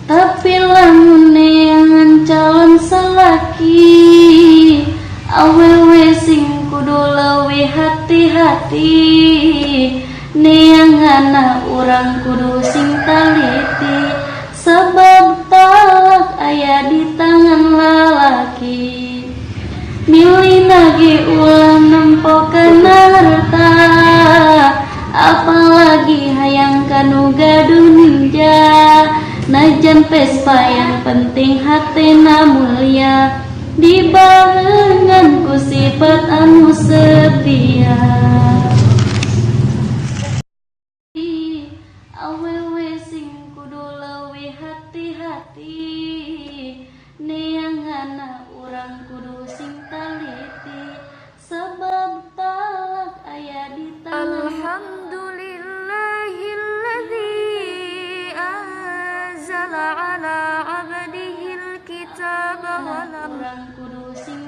Tapi lamun neangan calon salaki, awewe sing kudu leuwih hati-hati. Neanganna urang kudu sing taliti, sebab talak aya di tangan lalaki. Milih nage ulah nempokeun harta, apalagi hayang kanu gaduh ninja. Najan pespa yang penting hatena mulia, dibarengan ku sifat anu setia. Awewe sing kudu leuwih hati-hati, neanganna urang kudu sing taliti, sebab talak aya di tangan. Alhamdulillahilladzi anzala ala abdihil kitaba wa lam urang kudu sing